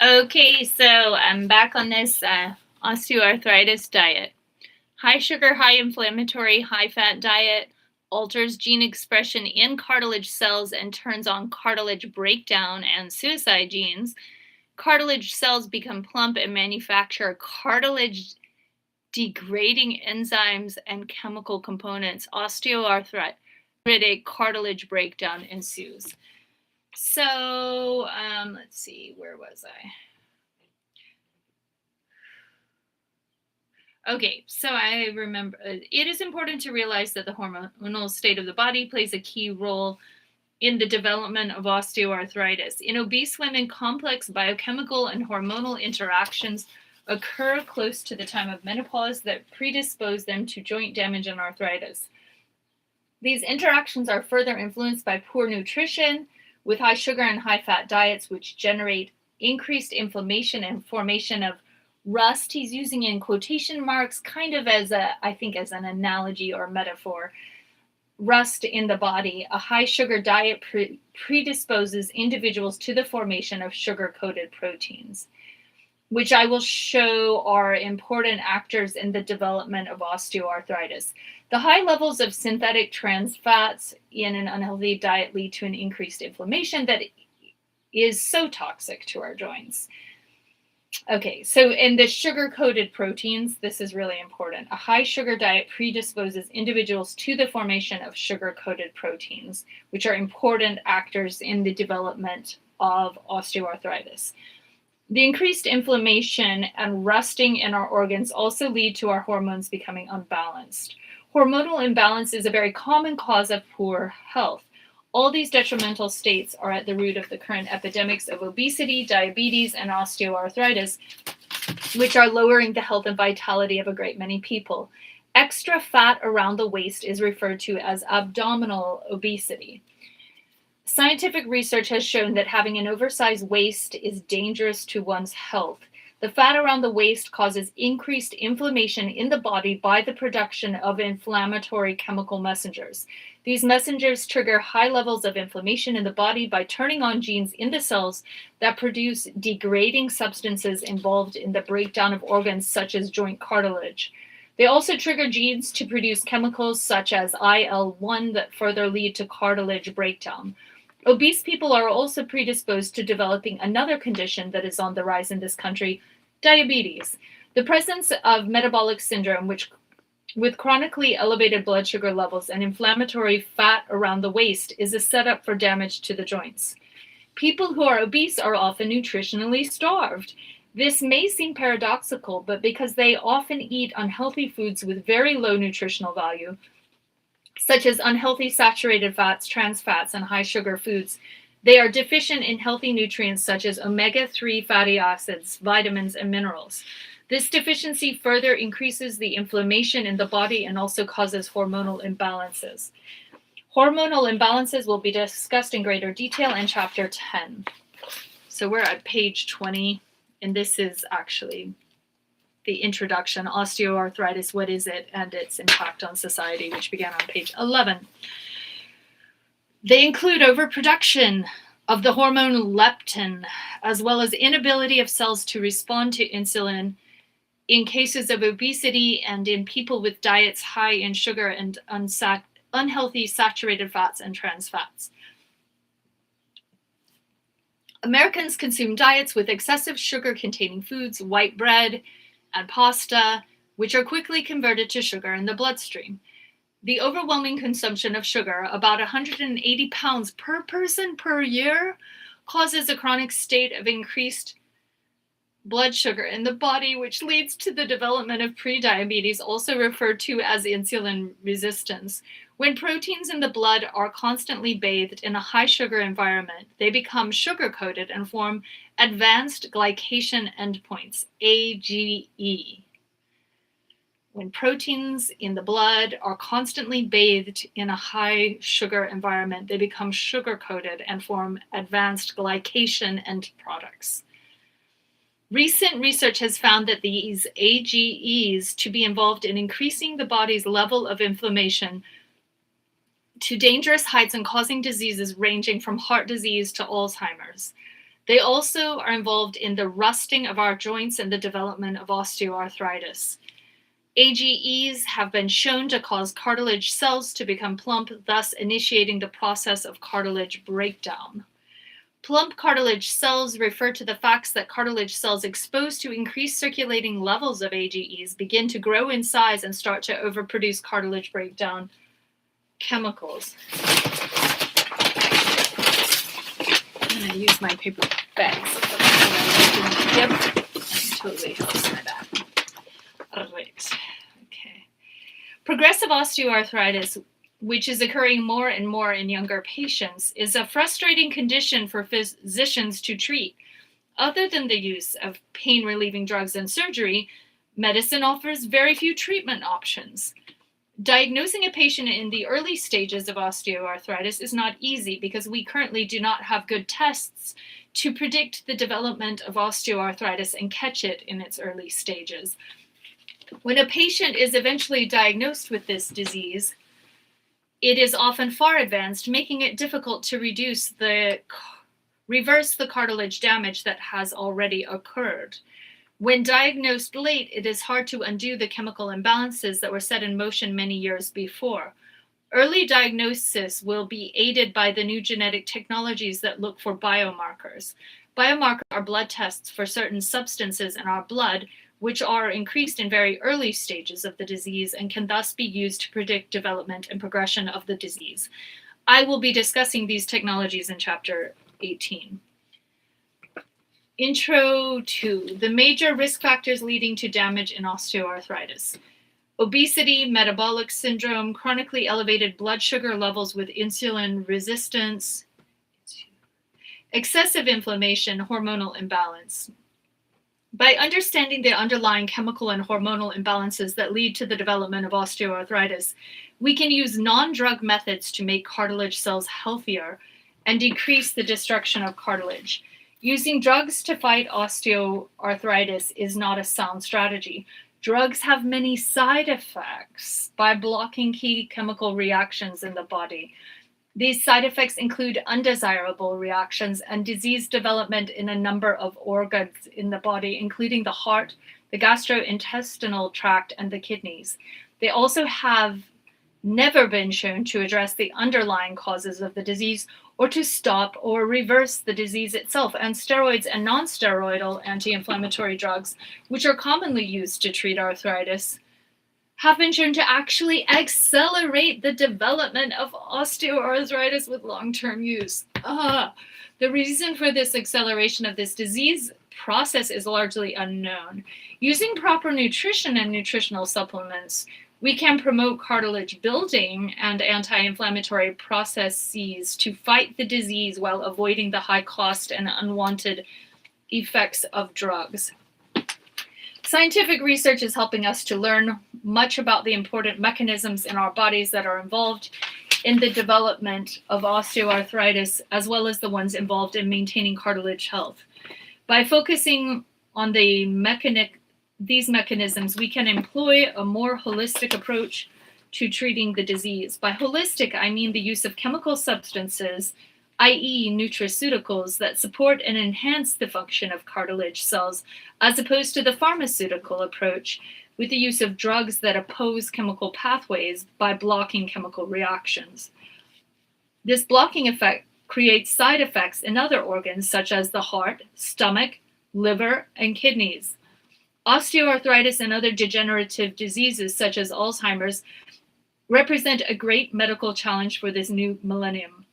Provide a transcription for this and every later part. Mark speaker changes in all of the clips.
Speaker 1: Okay, so I'm back on this osteoarthritis diet. High sugar, high inflammatory, high fat diet alters gene expression in cartilage cells and turns on cartilage breakdown and suicide genes. Cartilage cells become plump and manufacture cartilage degrading enzymes and chemical components. Osteoarthritic cartilage breakdown ensues. So, let's see, where was I? Okay, so I remember it is important to realize that the hormonal state of the body plays a key role in the development of osteoarthritis. In obese women, complex biochemical and hormonal interactions occur close to the time of menopause that predispose them to joint damage and arthritis. These interactions are further influenced by poor nutrition, with high sugar and high fat diets, which generate increased inflammation and formation of rust. He's using in quotation marks, kind of as as an analogy or metaphor. Rust in the body. A high sugar diet predisposes individuals to the formation of sugar-coated proteins, which I will show are important actors in the development of osteoarthritis. The high levels of synthetic trans fats in an unhealthy diet lead to an increased inflammation that is so toxic to our joints. Okay, so in the sugar-coated proteins, this is really important. A high sugar diet predisposes individuals to the formation of sugar-coated proteins, which are important actors in the development of osteoarthritis. The increased inflammation and rusting in our organs also lead to our hormones becoming unbalanced. Hormonal imbalance is a very common cause of poor health. All these detrimental states are at the root of the current epidemics of obesity, diabetes, and osteoarthritis, which are lowering the health and vitality of a great many people. Extra fat around the waist is referred to as abdominal obesity. Scientific research has shown that having an oversized waist is dangerous to one's health. The fat around the waist causes increased inflammation in the body by the production of inflammatory chemical messengers. These messengers trigger high levels of inflammation in the body by turning on genes in the cells that produce degrading substances involved in the breakdown of organs such as joint cartilage. They also trigger genes to produce chemicals such as IL-1 that further lead to cartilage breakdown. Obese people are also predisposed to developing another condition that is on the rise in this country, diabetes. The presence of metabolic syndrome, which with chronically elevated blood sugar levels and inflammatory fat around the waist, is a setup for damage to the joints. People who are obese are often nutritionally starved. This may seem paradoxical, but because they often eat unhealthy foods with very low nutritional value, such as unhealthy saturated fats, trans fats, and high sugar foods, they are deficient in healthy nutrients such as omega-3 fatty acids, vitamins, and minerals. This deficiency further increases the inflammation in the body and also causes hormonal imbalances. Hormonal imbalances will be discussed in greater detail in chapter 10. So we're at page 20, and this is actually the introduction, osteoarthritis, what is it, and its impact on society, which began on page 11. They include overproduction of the hormone leptin, as well as inability of cells to respond to insulin in cases of obesity and in people with diets high in sugar and unhealthy saturated fats and trans fats. Americans consume diets with excessive sugar-containing foods, white bread, and pasta, which are quickly converted to sugar in the bloodstream. The overwhelming consumption of sugar, about 180 pounds per person per year, causes a chronic state of increased blood sugar in the body, which leads to the development of prediabetes, also referred to as insulin resistance. When proteins in the blood are constantly bathed in a high sugar environment, they become sugar-coated and form advanced glycation endpoints, AGE. When proteins in the blood are constantly bathed in a high sugar environment, they become sugar-coated and form advanced glycation end products. Recent research has found that these AGEs to be involved in increasing the body's level of inflammation to dangerous heights and causing diseases ranging from heart disease to Alzheimer's. They also are involved in the rusting of our joints and the development of osteoarthritis. AGEs have been shown to cause cartilage cells to become plump, thus initiating the process of cartilage breakdown. Plump cartilage cells refer to the facts that cartilage cells exposed to increased circulating levels of AGEs begin to grow in size and start to overproduce cartilage breakdown chemicals. I'm going to use my paper bags. Yep, that totally helps my back. All right. Okay. Progressive osteoarthritis, which is occurring more and more in younger patients, is a frustrating condition for physicians to treat. Other than the use of pain-relieving drugs and surgery, medicine offers very few treatment options. Diagnosing a patient in the early stages of osteoarthritis is not easy because we currently do not have good tests to predict the development of osteoarthritis and catch it in its early stages. When a patient is eventually diagnosed with this disease, it is often far advanced, making it difficult to reverse the cartilage damage that has already occurred. When diagnosed late, it is hard to undo the chemical imbalances that were set in motion many years before. Early diagnosis will be aided by the new genetic technologies that look for biomarkers. Biomarkers are blood tests for certain substances in our blood, which are increased in very early stages of the disease and can thus be used to predict development and progression of the disease. I will be discussing these technologies in Chapter 18. Intro to the major risk factors leading to damage in osteoarthritis. Obesity, metabolic syndrome, chronically elevated blood sugar levels with insulin resistance, excessive inflammation, hormonal imbalance. By understanding the underlying chemical and hormonal imbalances that lead to the development of osteoarthritis, we can use non-drug methods to make cartilage cells healthier and decrease the destruction of cartilage. Using drugs to fight osteoarthritis is not a sound strategy. Drugs have many side effects by blocking key chemical reactions in the body. These side effects include undesirable reactions and disease development in a number of organs in the body, including the heart, the gastrointestinal tract, and the kidneys. They also have never been shown to address the underlying causes of the disease or to stop or reverse the disease itself, and steroids and non-steroidal anti-inflammatory drugs, which are commonly used to treat arthritis, have been shown to actually accelerate the development of osteoarthritis with long-term use. The reason for this acceleration of this disease process is largely unknown. Using proper nutrition and nutritional supplements, we can promote cartilage building and anti-inflammatory processes to fight the disease while avoiding the high cost and unwanted effects of drugs. Scientific research is helping us to learn much about the important mechanisms in our bodies that are involved in the development of osteoarthritis, as well as the ones involved in maintaining cartilage health. By focusing on these mechanisms, we can employ a more holistic approach to treating the disease. By holistic, I mean the use of chemical substances, i.e. nutraceuticals, that support and enhance the function of cartilage cells, as opposed to the pharmaceutical approach with the use of drugs that oppose chemical pathways by blocking chemical reactions. This blocking effect creates side effects in other organs such as the heart, stomach, liver, and kidneys. Osteoarthritis and other degenerative diseases such as Alzheimer's represent a great medical challenge for this new millennium.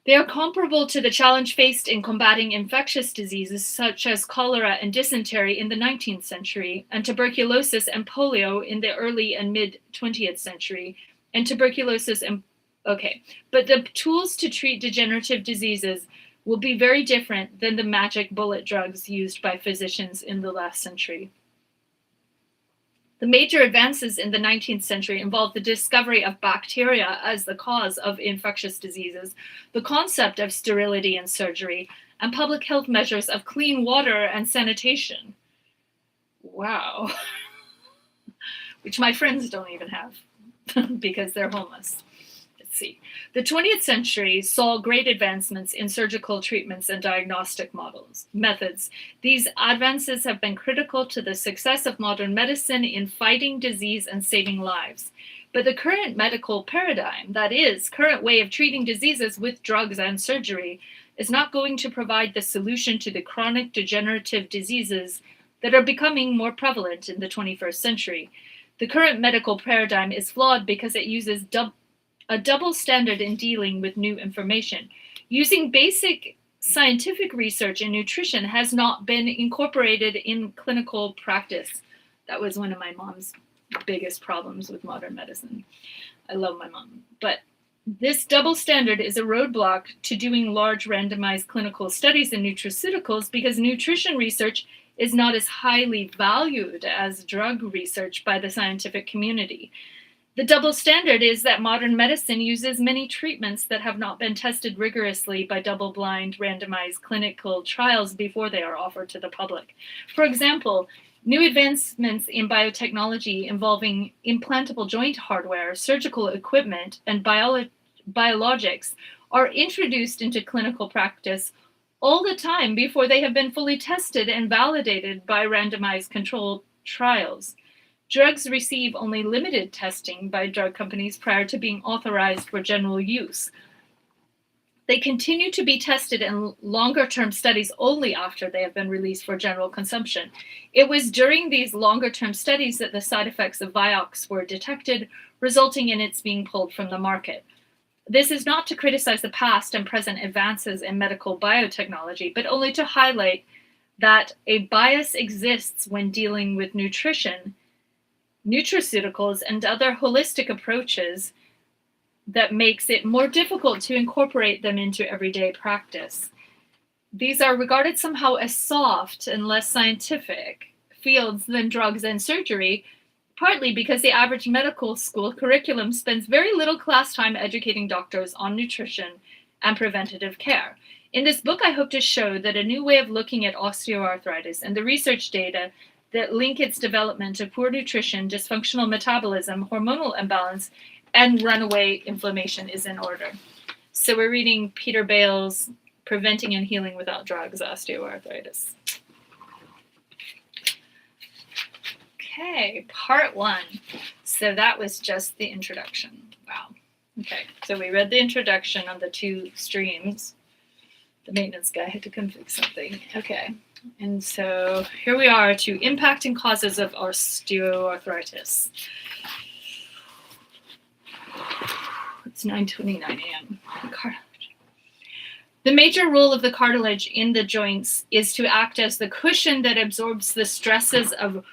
Speaker 1: They are comparable to the challenge faced in combating infectious diseases such as cholera and dysentery in the 19th century, and tuberculosis and polio in the early and mid-20th century, but the tools to treat degenerative diseases will be very different than the magic bullet drugs used by physicians in the last century. The major advances in the 19th century involved the discovery of bacteria as the cause of infectious diseases, the concept of sterility in surgery, and public health measures of clean water and sanitation. Wow. Which my friends don't even have because they're homeless. It's see. The 20th century saw great advancements in surgical treatments and diagnostic methods. These advances have been critical to the success of modern medicine in fighting disease and saving lives. But the current medical paradigm, that is, current way of treating diseases with drugs and surgery, is not going to provide the solution to the chronic degenerative diseases that are becoming more prevalent in the 21st century. The current medical paradigm is flawed because it uses a double standard in dealing with new information. Using basic scientific research in nutrition has not been incorporated in clinical practice. That was one of my mom's biggest problems with modern medicine. I love my mom. But this double standard is a roadblock to doing large randomized clinical studies in nutraceuticals because nutrition research is not as highly valued as drug research by the scientific community. The double standard is that modern medicine uses many treatments that have not been tested rigorously by double-blind randomized clinical trials before they are offered to the public. For example, new advancements in biotechnology involving implantable joint hardware, surgical equipment, and biologics are introduced into clinical practice all the time before they have been fully tested and validated by randomized controlled trials. Drugs receive only limited testing by drug companies prior to being authorized for general use. They continue to be tested in longer-term studies only after they have been released for general consumption. It was during these longer-term studies that the side effects of Vioxx were detected, resulting in its being pulled from the market. This is not to criticize the past and present advances in medical biotechnology, but only to highlight that a bias exists when dealing with nutrition, nutraceuticals, and other holistic approaches that makes it more difficult to incorporate them into everyday practice. These are regarded somehow as soft and less scientific fields than drugs and surgery, partly because the average medical school curriculum spends very little class time educating doctors on nutrition and preventative care. In this book, I hope to show that a new way of looking at osteoarthritis and the research data that link its development to poor nutrition, dysfunctional metabolism, hormonal imbalance, and runaway inflammation is in order. So we're reading Peter Bales' Preventing and Healing Without Drugs, Osteoarthritis. Okay, part 1. So that was just the introduction. Wow. Okay, so we read the introduction on the 2 streams. The maintenance guy had to come fix something. Okay, and so here we are to impact and causes of osteoarthritis. It's 9:29 a.m. Cartilage. The major role of the cartilage in the joints is to act as the cushion that absorbs the stresses of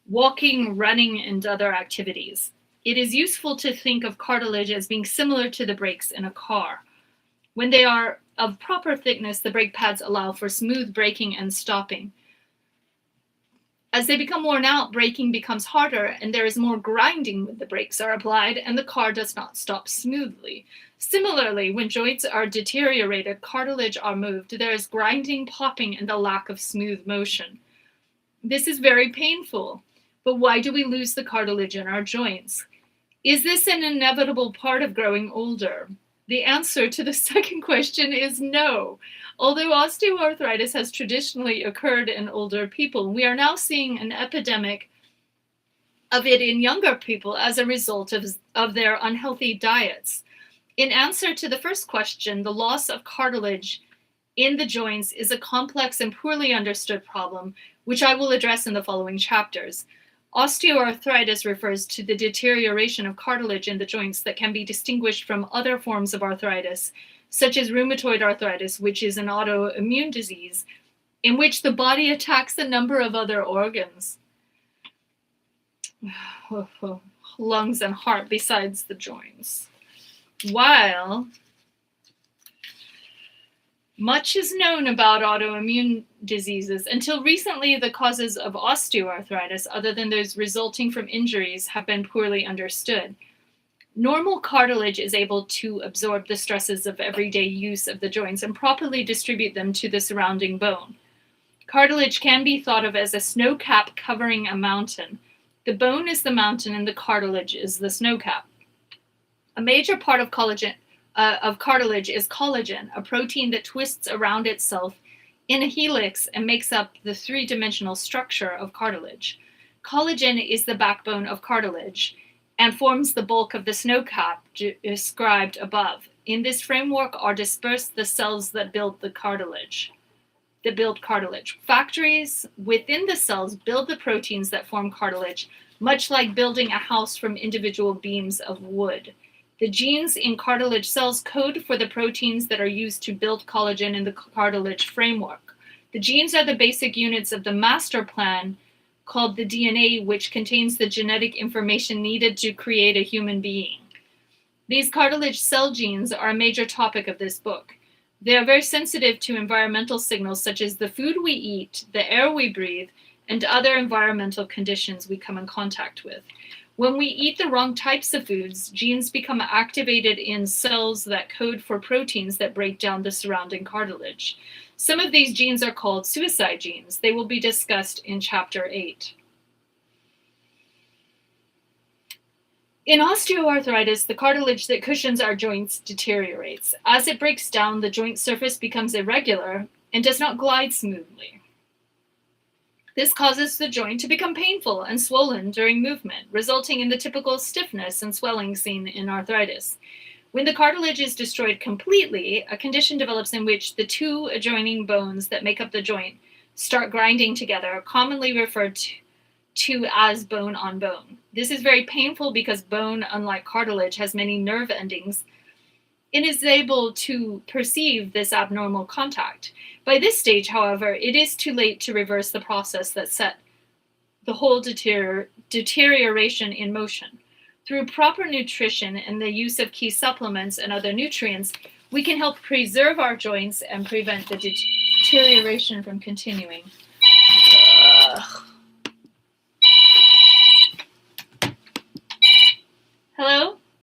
Speaker 1: walking, running, and other activities. It is useful to think of cartilage as being similar to the brakes in a car. When they are of proper thickness, the brake pads allow for smooth braking and stopping. As they become worn out, braking becomes harder and there is more grinding when the brakes are applied and the car does not stop smoothly. Similarly, when joints are deteriorated, cartilage are moved, there is grinding, popping, and a lack of smooth motion. This is very painful. But why do we lose the cartilage in our joints? Is this an inevitable part of growing older? The answer to the second question is no. Although osteoarthritis has traditionally occurred in older people, we are now seeing an epidemic of it in younger people as a result of their unhealthy diets. In answer to the first question, the loss of cartilage in the joints is a complex and poorly understood problem, which I will address in the following chapters. Osteoarthritis refers to the deterioration of cartilage in the joints that can be distinguished from other forms of arthritis, such as rheumatoid arthritis, which is an autoimmune disease in which the body attacks a number of other organs, lungs and heart, besides the joints. While much is known about autoimmune diseases, until recently the causes of osteoarthritis, other than those resulting from injuries, have been poorly understood. Normal cartilage is able to absorb the stresses of everyday use of the joints and properly distribute them to the surrounding bone. Cartilage can be thought of as a snow cap covering a mountain. The bone is the mountain and the cartilage is the snow cap. A major part of cartilage is collagen, a protein that twists around itself in a helix and makes up the three-dimensional structure of cartilage. Collagen is the backbone of cartilage and forms the bulk of the snow cap described above. In this framework are dispersed the cells that build cartilage. Factories within the cells build the proteins that form cartilage, much like building a house from individual beams of wood. The genes in cartilage cells code for the proteins that are used to build collagen in the cartilage framework. The genes are the basic units of the master plan called the DNA, which contains the genetic information needed to create a human being. These cartilage cell genes are a major topic of this book. They are very sensitive to environmental signals such as the food we eat, the air we breathe, and other environmental conditions we come in contact with. When we eat the wrong types of foods, genes become activated in cells that code for proteins that break down the surrounding cartilage. Some of these genes are called suicide genes. They will be discussed in Chapter 8. In osteoarthritis, the cartilage that cushions our joints deteriorates. As it breaks down, the joint surface becomes irregular and does not glide smoothly. This causes the joint to become painful and swollen during movement, resulting in the typical stiffness and swelling seen in arthritis. When the cartilage is destroyed completely, a condition develops in which the two adjoining bones that make up the joint start grinding together, commonly referred to as bone on bone. This is very painful because bone, unlike cartilage, has many nerve endings and is able to perceive this abnormal contact. By this stage, however, it is too late to reverse the process that set the whole deterioration in motion. Through proper nutrition and the use of key supplements and other nutrients, we can help preserve our joints and prevent the deterioration from continuing. Hello?